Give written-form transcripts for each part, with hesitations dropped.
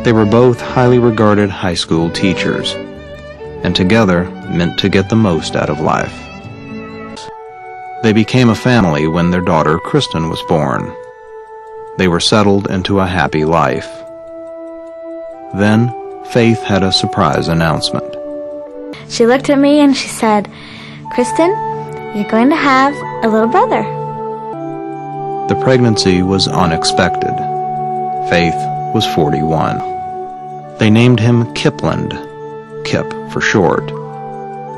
They were both highly regarded high school teachers, and together meant to get the most out of life. They became a family when their daughter Kristen was born. They were settled into a happy life. Then, Faith had a surprise announcement. She looked at me and she said, "Kristen, you're going to have a little brother." The pregnancy was unexpected. Faith was 41. They named him Kipland, Kip for short.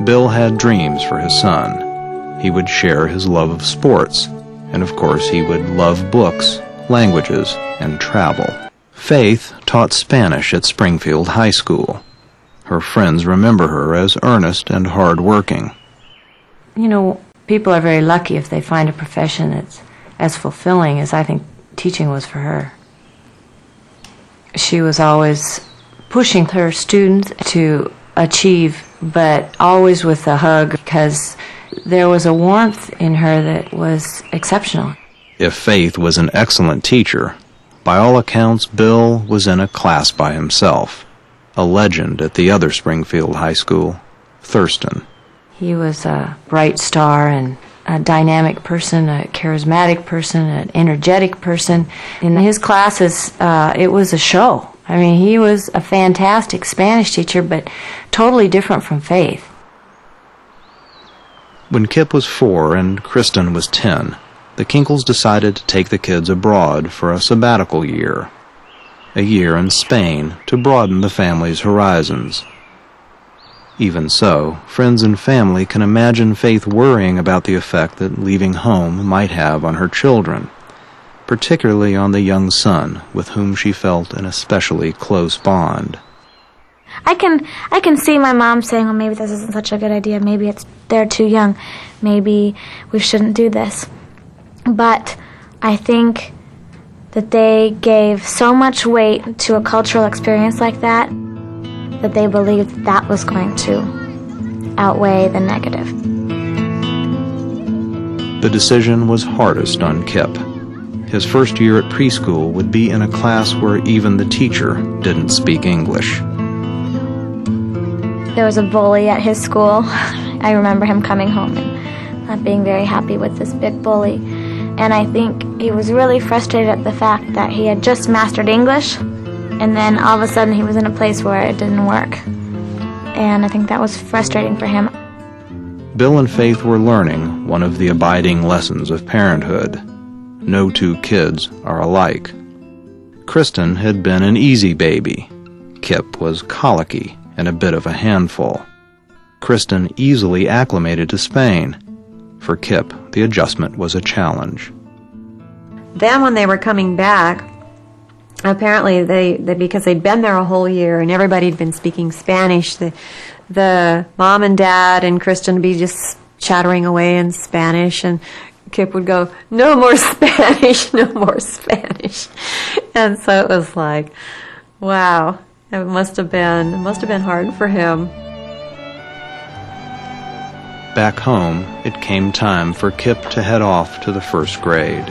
Bill had dreams for his son. He would share his love of sports, and of course he would love books, languages, and travel. Faith taught Spanish at Springfield High School. Her friends remember her as earnest and hard-working. You know, people are very lucky if they find a profession that's as fulfilling as I think teaching was for her. She was always pushing her students to achieve, but always with a hug, because there was a warmth in her that was exceptional. If Faith was an excellent teacher, by all accounts, Bill was in a class by himself, a legend at the other Springfield High School, Thurston. He was a bright star and a dynamic person, a charismatic person, an energetic person. In his classes, it was a show. I mean, he was a fantastic Spanish teacher, but totally different from Faith. When Kip was 4 and Kristen was 10, the Kinkles decided to take the kids abroad for a sabbatical year. A year in Spain to broaden the family's horizons. Even so, friends and family can imagine Faith worrying about the effect that leaving home might have on her children, particularly on the young son with whom she felt an especially close bond. I can see my mom saying, "Well, maybe this isn't such a good idea. Maybe they're too young. Maybe we shouldn't do this." But I think that they gave so much weight to a cultural experience like that they believed that was going to outweigh the negative. The decision was hardest on Kip. His first year at preschool would be in a class where even the teacher didn't speak English. There was a bully at his school. I remember him coming home and not being very happy with this big bully. And I think he was really frustrated at the fact that he had just mastered English, and then all of a sudden he was in a place where it didn't work. And I think that was frustrating for him. Bill and Faith were learning one of the abiding lessons of parenthood. No two kids are alike. Kristen had been an easy baby. Kip was colicky and a bit of a handful. Kristen easily acclimated to Spain. For Kip, the adjustment was a challenge. Then when they were coming back, apparently they because they'd been there a whole year and everybody had been speaking Spanish, the mom and dad and Kristen would be just chattering away in Spanish, and Kip would go, "No more Spanish, no more Spanish." And so it was like, wow, it must have been hard for him. Back home, it came time for Kip to head off to the first grade.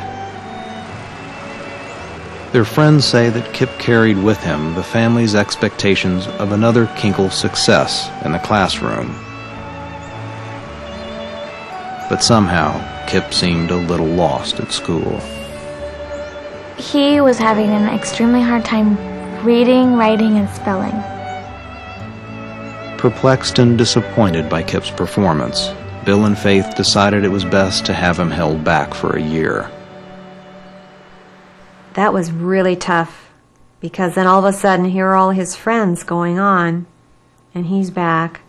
Their friends say that Kip carried with him the family's expectations of another Kinkle success in the classroom. But somehow, Kip seemed a little lost at school. He was having an extremely hard time reading, writing, and spelling. Perplexed and disappointed by Kip's performance, Bill and Faith decided it was best to have him held back for a year. That was really tough, because then all of a sudden here are all his friends going on, and he's back.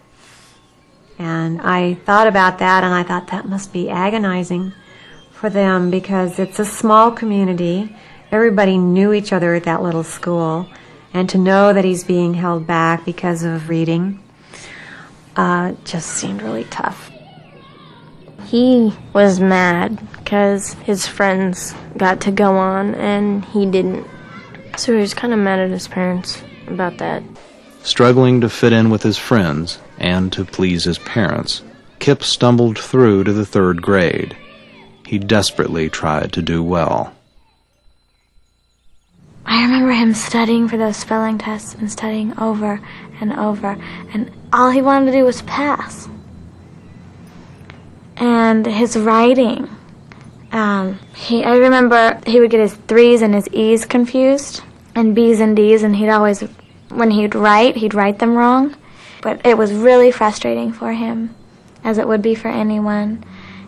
And I thought about that, and I thought that must be agonizing for them, because it's a small community. Everybody knew each other at that little school, and to know that he's being held back because of reading just seemed really tough. He was mad because his friends got to go on and he didn't. So he was kind of mad at his parents about that. Struggling to fit in with his friends and to please his parents, Kip stumbled through to the third grade. He desperately tried to do well. I remember him studying for those spelling tests and studying over and over, and all he wanted to do was pass. And his writing, I remember he would get his 3's and his E's confused, and B's and D's, and when he'd write them wrong. But it was really frustrating for him, as it would be for anyone.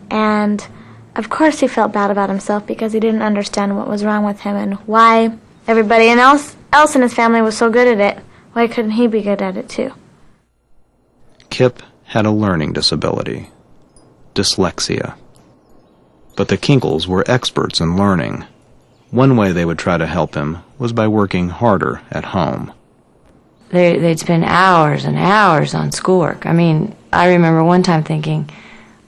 And of course he felt bad about himself because he didn't understand what was wrong with him and why everybody else in his family was so good at it. Why couldn't he be good at it too? Kip had a learning disability, dyslexia. But the Kinkles were experts in learning. One way they would try to help him was by working harder at home. They'd spend hours and hours on schoolwork. I mean, I remember one time thinking,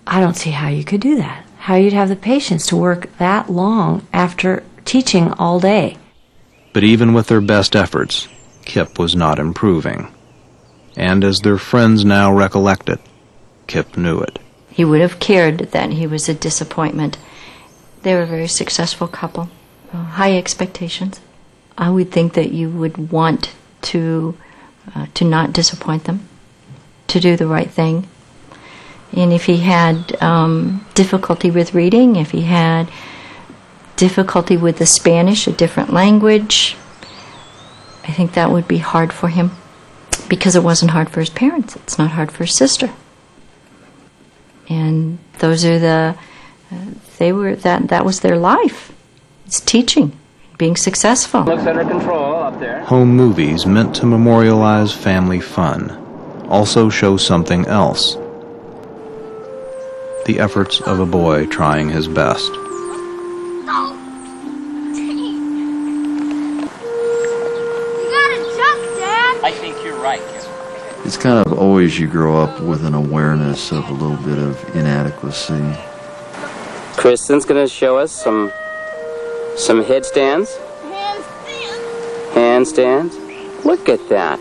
I don't see how you could do that. How you'd have the patience to work that long after teaching all day. But even with their best efforts, Kip was not improving. And as their friends now recollect it, Kip knew it. He would have cared that he was a disappointment. They were a very successful couple, high expectations. I would think that you would want to not disappoint them, to do the right thing. And if he had difficulty with reading, if he had difficulty with the Spanish, a different language, I think that would be hard for him, because it wasn't hard for his parents. It's not hard for his sister. And those are that was their life. It's teaching, being successful. Looks under control up there. Home movies meant to memorialize family fun also show something else. The efforts of a boy trying his best. I think you're right, Kip. It's kind of always you grow up with an awareness of a little bit of inadequacy. Kristen's going to show us some headstands. Handstands. Look at that.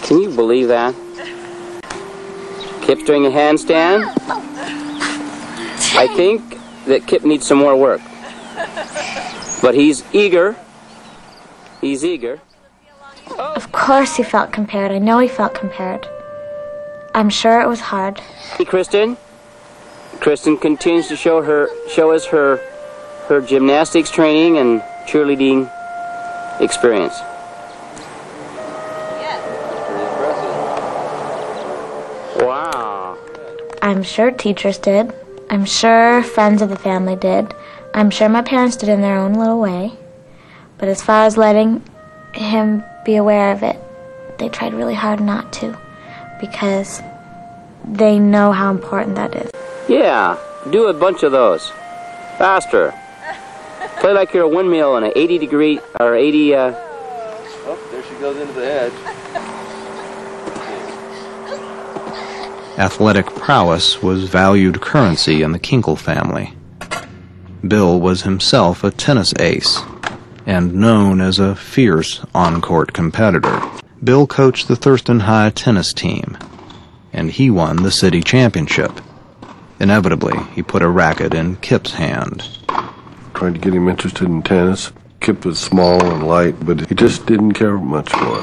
Can you believe that? Kip's doing a handstand. I think that Kip needs some more work. But he's eager. He's eager. Of course he felt compared. I know he felt compared. I'm sure it was hard. Hey, Kristen. Kristen continues to show us her gymnastics training and cheerleading experience. Wow. I'm sure teachers did. I'm sure friends of the family did. I'm sure my parents did in their own little way. But as far as letting him be aware of it, they tried really hard not to, because they know how important that is. Yeah, do a bunch of those. Faster. Play like you're a windmill on an 80-degree, or 80, Oh, there she goes into the edge. Athletic prowess was valued currency in the Kinkle family. Bill was himself a tennis ace, and known as a fierce on-court competitor. Bill coached the Thurston High tennis team, and he won the city championship. Inevitably, he put a racket in Kip's hand. Tried to get him interested in tennis. Kip was small and light, but he just didn't care much for it.